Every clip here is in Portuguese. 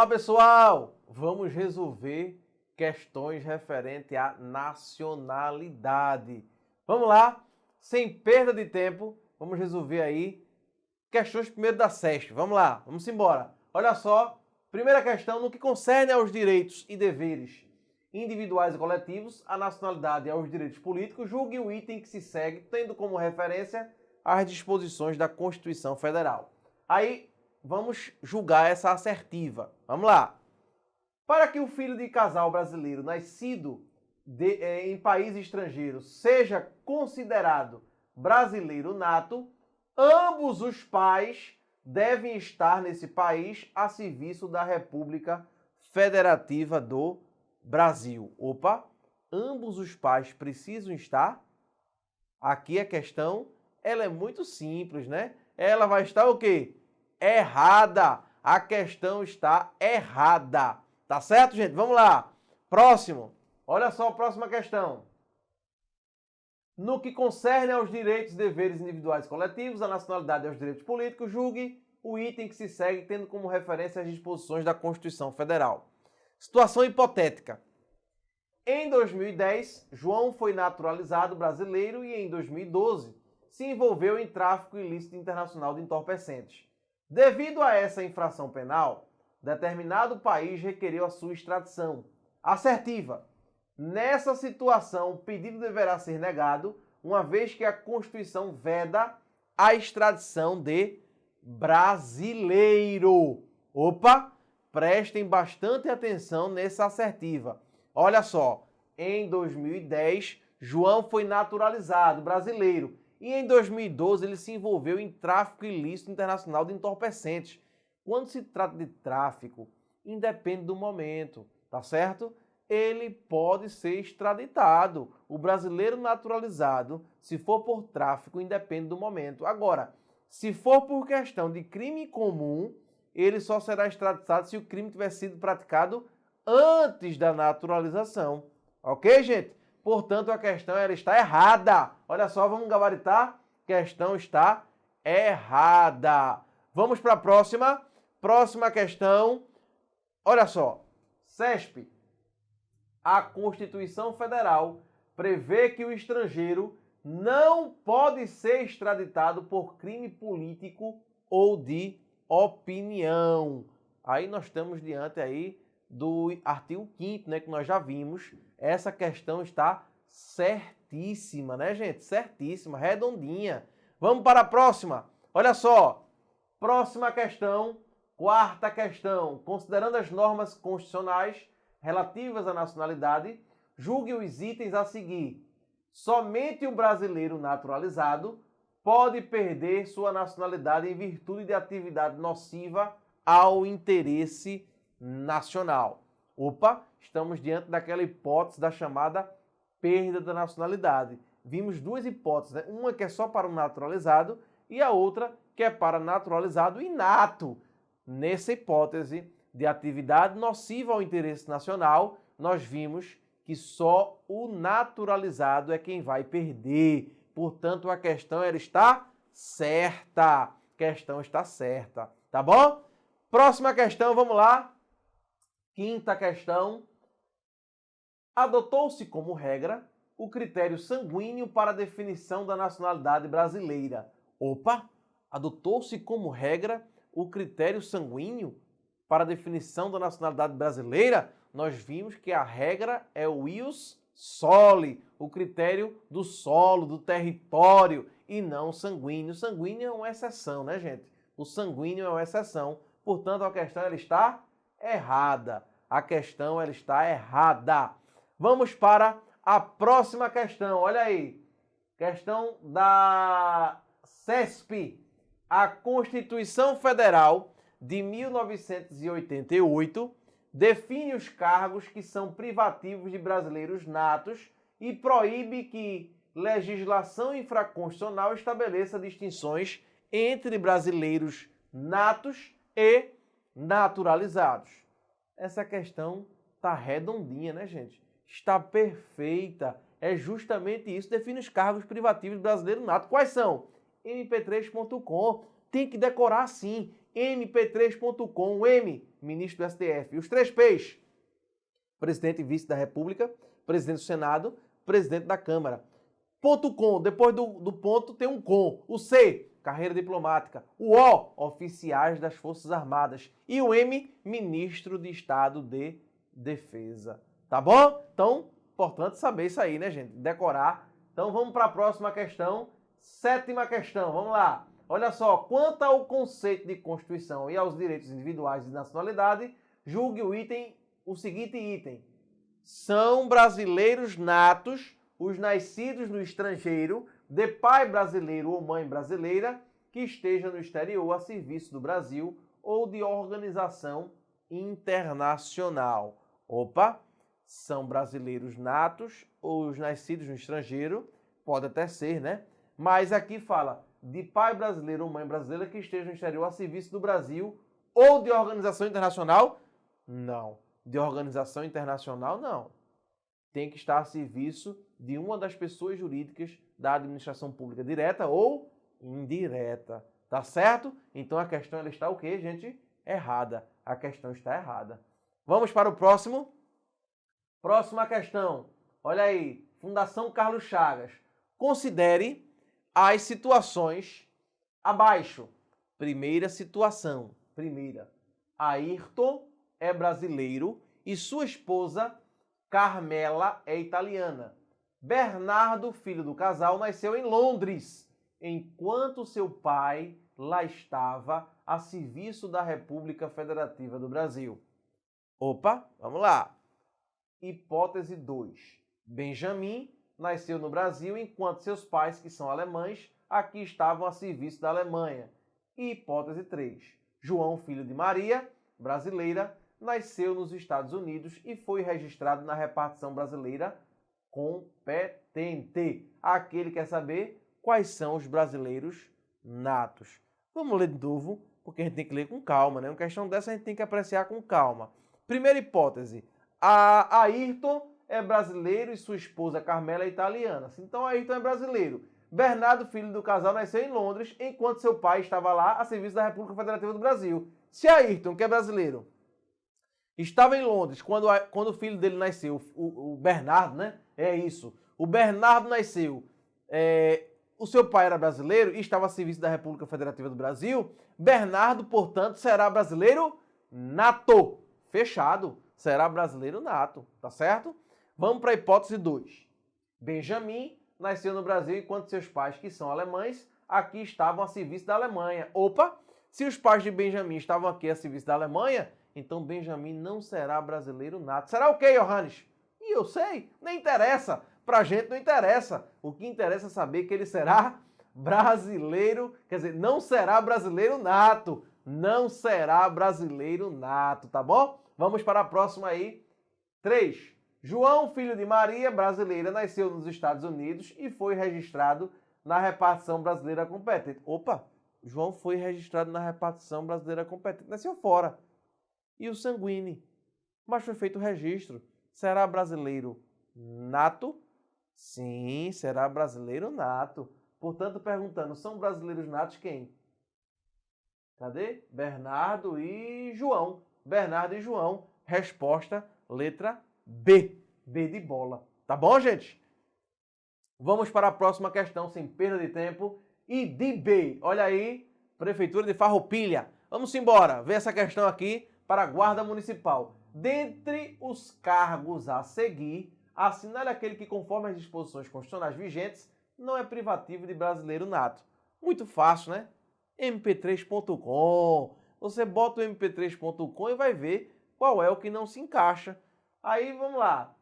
Olá, pessoal! Vamos resolver questões referentes à nacionalidade. Vamos lá, sem perda de tempo, vamos resolver aí questões primeiro da SESP. Vamos lá, vamos embora. Olha só, primeira questão, no que concerne aos direitos e deveres individuais e coletivos, a nacionalidade e aos direitos políticos, julgue o item que se segue, tendo como referência as disposições da Constituição Federal. Aí, vamos julgar essa assertiva. Vamos lá. Para que o filho de casal brasileiro nascido em país estrangeiro seja considerado brasileiro nato, ambos os pais devem estar nesse país a serviço da República Federativa do Brasil. Opa! Ambos os pais precisam estar? Aqui a questão, ela é muito simples, né? Ela vai estar o quê? Errada. A questão está errada. Tá certo, gente? Vamos lá. Próximo. Olha só a próxima questão. No que concerne aos direitos e deveres individuais e coletivos, a nacionalidade e aos direitos políticos, julgue o item que se segue tendo como referência as disposições da Constituição Federal. Situação hipotética. Em 2010, João foi naturalizado brasileiro e em 2012 se envolveu em tráfico ilícito internacional de entorpecentes. Devido a essa infração penal, determinado país requereu a sua extradição. Assertiva. Nessa situação, o pedido deverá ser negado, uma vez que a Constituição veda a extradição de brasileiro. Opa! Prestem bastante atenção nessa assertiva. Olha só, em 2010, João foi naturalizado brasileiro e em 2012 ele se envolveu em tráfico ilícito internacional de entorpecentes. Quando se trata de tráfico, independe do momento, tá certo? Ele pode ser extraditado. O brasileiro naturalizado, se for por tráfico, independe do momento. Agora, se for por questão de crime comum, ele só será extraditado se o crime tiver sido praticado antes da naturalização. Ok, gente? Portanto, a questão ela está errada. Olha só, vamos gabaritar. Questão está errada. Vamos para a próxima. Próxima questão. Olha só. SESP. A Constituição Federal prevê que o estrangeiro não pode ser extraditado por crime político ou de opinião. Aí nós estamos diante aí do artigo 5º, né, que nós já vimos. Essa questão está certíssima, né, gente? Certíssima, redondinha. Vamos para a próxima. Olha só. Próxima questão, quarta questão. Considerando as normas constitucionais relativas à nacionalidade, julgue os itens a seguir. Somente o brasileiro naturalizado pode perder sua nacionalidade em virtude de atividade nociva ao interesse nacional. Opa, estamos diante daquela hipótese da chamada perda da nacionalidade. Vimos duas hipóteses, né? Uma que é só para o naturalizado e a outra que é para naturalizado inato. Nessa hipótese de atividade nociva ao interesse nacional, nós vimos que só o naturalizado é quem vai perder. Portanto, a questão ela está certa. A questão está certa, tá bom? Próxima questão, vamos lá. Quinta questão. Adotou-se como regra o critério sanguíneo para a definição da nacionalidade brasileira. Opa! Adotou-se como regra o critério sanguíneo para a definição da nacionalidade brasileira? Nós vimos que a regra é o ius soli, o critério do solo, do território, e não o sanguíneo. O sanguíneo é uma exceção, né, gente? O sanguíneo é uma exceção. Portanto, a questão ela está errada. A questão ela está errada. Vamos para a próxima questão. Olha aí. Questão da SESP. A Constituição Federal de 1988 define os cargos que são privativos de brasileiros natos e proíbe que legislação infraconstitucional estabeleça distinções entre brasileiros natos e naturalizados. Essa questão está redondinha, né, gente? Está perfeita. É justamente isso. Define os cargos privativos do brasileiro nato. Quais são? mp3.com. tem que decorar sim. mp3.com, o M, ministro do STF. E os 3 P's, presidente e vice da República, presidente do Senado, presidente da Câmara. .com, depois do ponto tem um com. O C, carreira diplomática. O O, oficiais das Forças Armadas. E o M, ministro de Estado de Defesa. Tá bom? Então, importante saber isso aí, né, gente? Decorar. Então, vamos para a próxima questão. 7ª questão, vamos lá. Olha só, quanto ao conceito de Constituição e aos direitos individuais de nacionalidade, julgue o seguinte item. São brasileiros natos os nascidos no estrangeiro, de pai brasileiro ou mãe brasileira, que esteja no exterior a serviço do Brasil ou de organização internacional. Opa! São brasileiros natos ou os nascidos no estrangeiro, pode até ser, né? Mas aqui fala de pai brasileiro ou mãe brasileira que esteja no exterior a serviço do Brasil ou de organização internacional? Não. De organização internacional, não. Tem que estar a serviço de uma das pessoas jurídicas da administração pública direta ou indireta. Tá certo? Então a questão ela está o quê, gente? Errada. A questão está errada. Vamos para o próximo? Próxima questão. Olha aí. Fundação Carlos Chagas. Considere as situações abaixo. Primeira situação. Primeira. Ayrton é brasileiro e sua esposa Carmela é italiana. Bernardo, filho do casal, nasceu em Londres, enquanto seu pai lá estava a serviço da República Federativa do Brasil. Opa, vamos lá. Hipótese 2. Benjamin nasceu no Brasil enquanto seus pais, que são alemães, aqui estavam a serviço da Alemanha. E hipótese 3. João, filho de Maria, brasileira, nasceu nos Estados Unidos e foi registrado na repartição brasileira competente. Aqui ele quer saber quais são os brasileiros natos. Vamos ler de novo, porque a gente tem que ler com calma, né? Uma questão dessa a gente tem que apreciar com calma. Primeira hipótese. Ayrton é brasileiro e sua esposa Carmela é italiana. Então Ayrton é brasileiro. Bernardo, filho do casal, nasceu em Londres, enquanto seu pai estava lá a serviço da República Federativa do Brasil. Se Ayrton, que é brasileiro, estava em Londres quando o filho dele nasceu, o Bernardo, né? É isso. O Bernardo nasceu. O seu pai era brasileiro e estava a serviço da República Federativa do Brasil. Bernardo, portanto, será brasileiro nato. Fechado. Será brasileiro nato. Tá certo? Vamos para a hipótese 2. Benjamin nasceu no Brasil enquanto seus pais, que são alemães, aqui estavam a serviço da Alemanha. Opa! Se os pais de Benjamin estavam aqui a serviço da Alemanha, então Benjamin não será brasileiro nato. Será o quê, Johannes? E eu sei, nem interessa. Pra gente não interessa. O que interessa é saber que ele será brasileiro, quer dizer, não será brasileiro nato. Não será brasileiro nato, tá bom? Vamos para a próxima aí. 3. João, filho de Maria, brasileira, nasceu nos Estados Unidos e foi registrado na repartição brasileira competente. Opa! João foi registrado na repartição brasileira competente. Nasceu fora. E o Sanguine? Mas foi feito o registro. Será brasileiro nato? Sim, será brasileiro nato. Portanto, perguntando, são brasileiros natos quem? Cadê? Bernardo e João. Bernardo e João. Resposta, letra B. B de bola. Tá bom, gente? Vamos para a próxima questão, sem perda de tempo. E de B. Olha aí, Prefeitura de Farroupilha. Vamos embora ver essa questão aqui para a Guarda Municipal. Dentre os cargos a seguir, assinale aquele que, conforme as disposições constitucionais vigentes, não é privativo de brasileiro nato. Muito fácil, né? mp3.com. Você bota o mp3.com e vai ver qual é o que não se encaixa. Aí, vamos lá.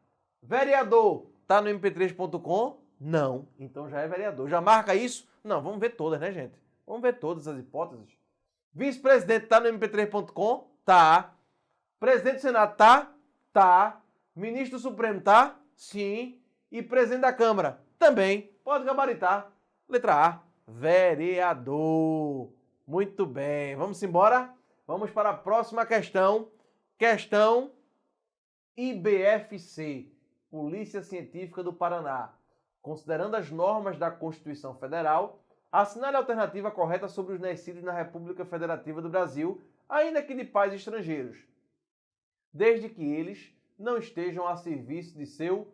Vereador, tá no mp3.com? Não. Então já é vereador. Já marca isso? Não, vamos ver todas, né, gente? Vamos ver todas as hipóteses. Vice-presidente tá no mp3.com? Tá. Presidente do Senado tá? Tá. Ministro do Supremo tá? Sim. E presidente da Câmara? Também. Pode gabaritar. Letra A. Vereador. Muito bem. Vamos embora? Vamos para a próxima questão. Questão IBFC, Polícia Científica do Paraná. Considerando as normas da Constituição Federal, Assinale a alternativa correta sobre os nascidos na República Federativa do Brasil, ainda que de pais estrangeiros, desde que eles não estejam a serviço de seu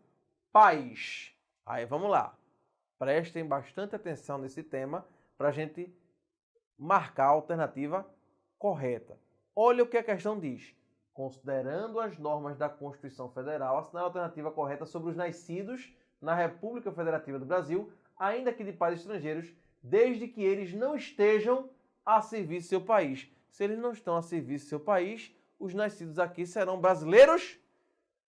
país. Aí vamos lá. Prestem bastante atenção nesse tema para a gente marcar a alternativa correta. Olha o que a questão diz. Considerando as normas da Constituição Federal, assinale a alternativa correta sobre os nascidos na República Federativa do Brasil, ainda que de pais estrangeiros, desde que eles não estejam a serviço de seu país. Se eles não estão a serviço de seu país, os nascidos aqui serão brasileiros?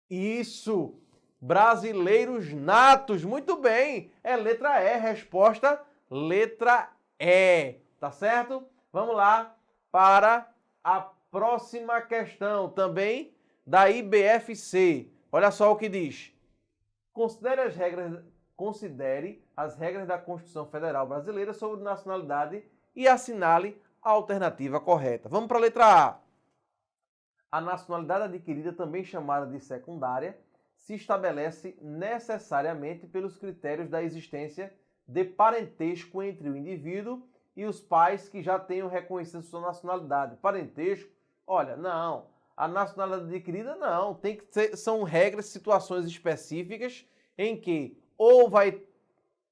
Isso! Brasileiros natos. Muito bem! É letra E. Resposta, letra E. Tá certo? Vamos lá para a próxima questão, também da IBFC. Olha só o que diz. Considere as regras da Constituição Federal Brasileira sobre nacionalidade e assinale a alternativa correta. Vamos para a letra A. A nacionalidade adquirida, também chamada de secundária, se estabelece necessariamente pelos critérios da existência de parentesco entre o indivíduo e os pais que já tenham reconhecido sua nacionalidade. Parentesco? Olha, não. A nacionalidade adquirida, não. Tem que ser, são regras, situações específicas em que ou vai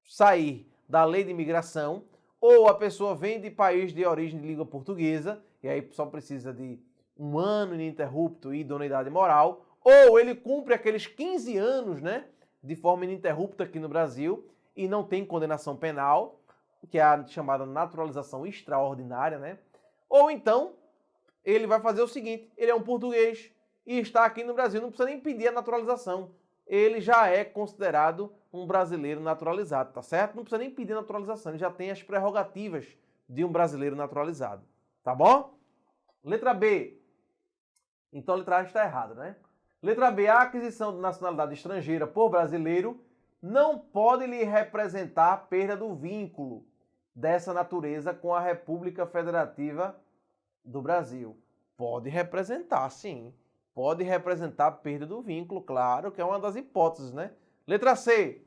sair da lei de imigração, ou a pessoa vem de país de origem de língua portuguesa, e aí só precisa de 1 ano ininterrupto e idoneidade moral, ou ele cumpre aqueles 15 anos, né, de forma ininterrupta aqui no Brasil e não tem condenação penal, que é a chamada naturalização extraordinária, né? Ou então, ele vai fazer o seguinte, ele é um português e está aqui no Brasil, não precisa nem pedir a naturalização. Ele já é considerado um brasileiro naturalizado, tá certo? Não precisa nem pedir naturalização, ele já tem as prerrogativas de um brasileiro naturalizado, tá bom? Letra B. Então a letra A está errada, né? Letra B. A aquisição de nacionalidade estrangeira por brasileiro não pode lhe representar a perda do vínculo dessa natureza com a República Federativa do Brasil. Pode representar, sim. Pode representar a perda do vínculo, claro, que é uma das hipóteses, né? Letra C.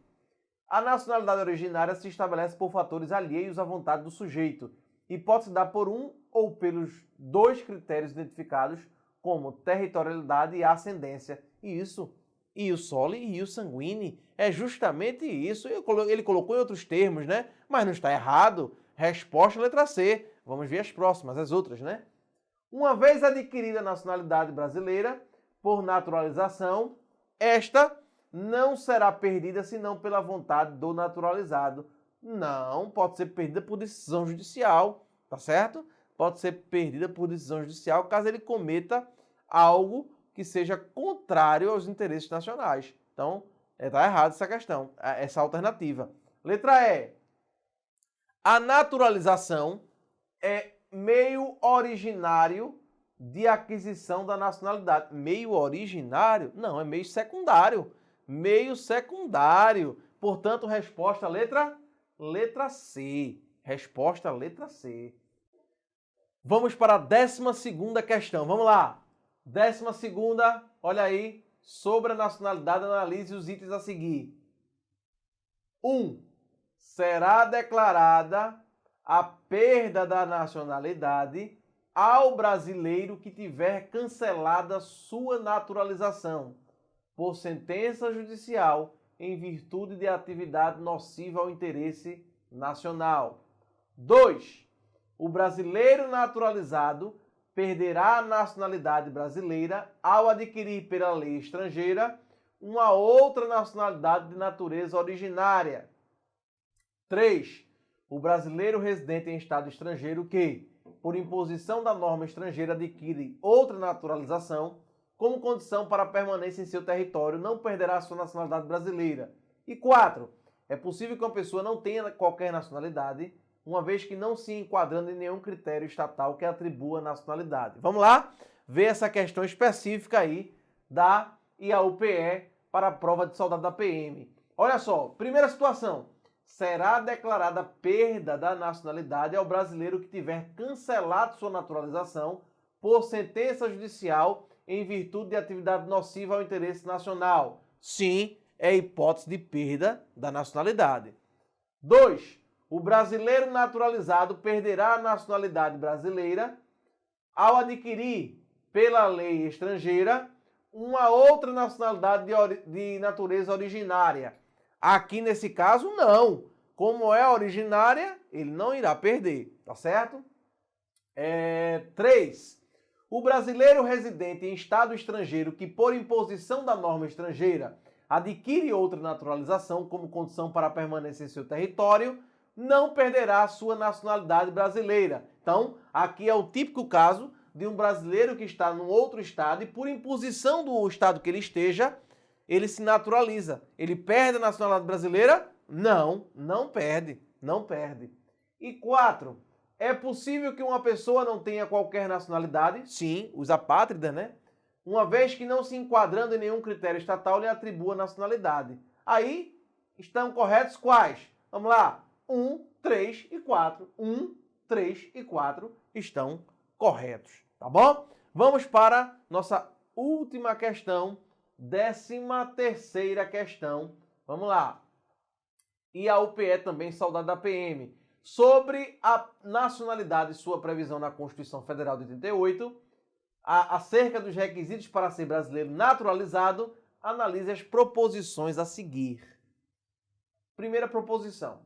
A nacionalidade originária se estabelece por fatores alheios à vontade do sujeito e pode se dar por um ou pelos 2 critérios identificados como territorialidade e ascendência. Isso, ius soli e ius sanguine, é justamente isso. Ele colocou em outros termos, né? Mas não está errado. Resposta letra C. Vamos ver as próximas, as outras, né? Uma vez adquirida a nacionalidade brasileira por naturalização, esta não será perdida senão pela vontade do naturalizado. Não, pode ser perdida por decisão judicial, tá certo? Pode ser perdida por decisão judicial caso ele cometa algo que seja contrário aos interesses nacionais. Então, está errada essa questão, essa alternativa. Letra E. A naturalização é meio originário de aquisição da nacionalidade. Meio originário? Não, é meio secundário. Meio secundário. Portanto, resposta letra C. Resposta letra C. Vamos para a 12ª questão. Vamos lá. 12ª, olha aí, sobre a nacionalidade, analise os itens a seguir. 1. Será declarada a perda da nacionalidade ao brasileiro que tiver cancelada sua naturalização por sentença judicial em virtude de atividade nociva ao interesse nacional. 2. O brasileiro naturalizado perderá a nacionalidade brasileira ao adquirir pela lei estrangeira uma outra nacionalidade de natureza originária. 3. O brasileiro residente em estado estrangeiro que, por imposição da norma estrangeira, adquire outra naturalização, como condição para a permanência em seu território, não perderá sua nacionalidade brasileira. E 4. É possível que uma pessoa não tenha qualquer nacionalidade, uma vez que não se enquadrando em nenhum critério estatal que atribua nacionalidade. Vamos lá ver essa questão específica aí da IAUPE para a prova de soldado da PM. Olha só, primeira situação. Será declarada perda da nacionalidade ao brasileiro que tiver cancelado sua naturalização por sentença judicial em virtude de atividade nociva ao interesse nacional. Sim, é hipótese de perda da nacionalidade. 2. O brasileiro naturalizado perderá a nacionalidade brasileira ao adquirir, pela lei estrangeira, uma outra nacionalidade de natureza originária. Aqui, nesse caso, não. Como é originária, ele não irá perder, tá certo? 3. O brasileiro residente em estado estrangeiro que, por imposição da norma estrangeira, adquire outra naturalização como condição para a permanência em seu território, não perderá a sua nacionalidade brasileira. Então, aqui é o típico caso de um brasileiro que está num outro estado e, por imposição do estado que ele esteja, ele se naturaliza. Ele perde a nacionalidade brasileira? Não, não perde, não perde. E 4. É possível que uma pessoa não tenha qualquer nacionalidade? Sim, os apátridas, né? Uma vez que não se enquadrando em nenhum critério estatal lhe atribua nacionalidade. Aí, estão corretos quais? Vamos lá. 1, 3 e 4. 1, 3 e 4 estão corretos, tá bom? Vamos para nossa última questão, 13ª questão. Vamos lá. E a UPE também, saudade da PM. Sobre a nacionalidade e sua previsão na Constituição Federal de 88, acerca dos requisitos para ser brasileiro naturalizado, analise as proposições a seguir. Primeira proposição.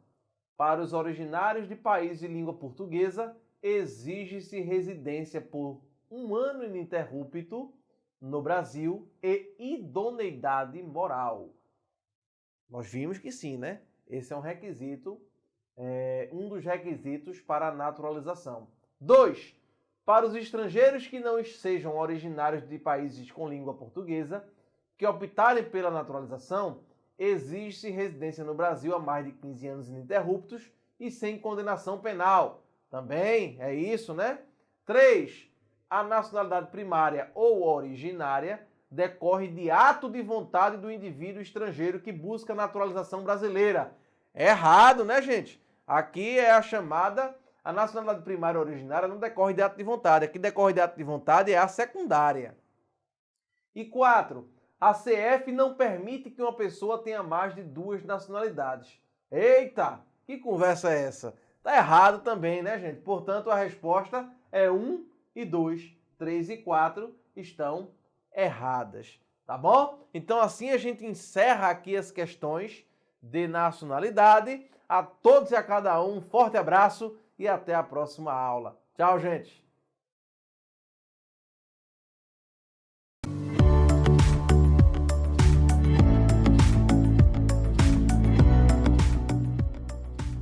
Para os originários de países de língua portuguesa, exige-se residência por 1 ano ininterrupto no Brasil e idoneidade moral. Nós vimos que sim, né? Esse é um requisito, um dos requisitos para a naturalização. 2. Para os estrangeiros que não sejam originários de países com língua portuguesa, que optarem pela naturalização, exige-se residência no Brasil há mais de 15 anos ininterruptos e sem condenação penal. Também é isso, né? 3. A nacionalidade primária ou originária decorre de ato de vontade do indivíduo estrangeiro que busca a naturalização brasileira. É errado, né, gente? Aqui é a chamada, a nacionalidade primária ou originária não decorre de ato de vontade. Aqui decorre de ato de vontade é a secundária. E 4. A CF não permite que uma pessoa tenha mais de 2 nacionalidades. Eita, que conversa é essa? Tá errado também, né, gente? Portanto, a resposta é 1 e 2. 3 e 4 estão erradas, tá bom? Então, assim a gente encerra aqui as questões de nacionalidade. A todos e a cada um, forte abraço e até a próxima aula. Tchau, gente!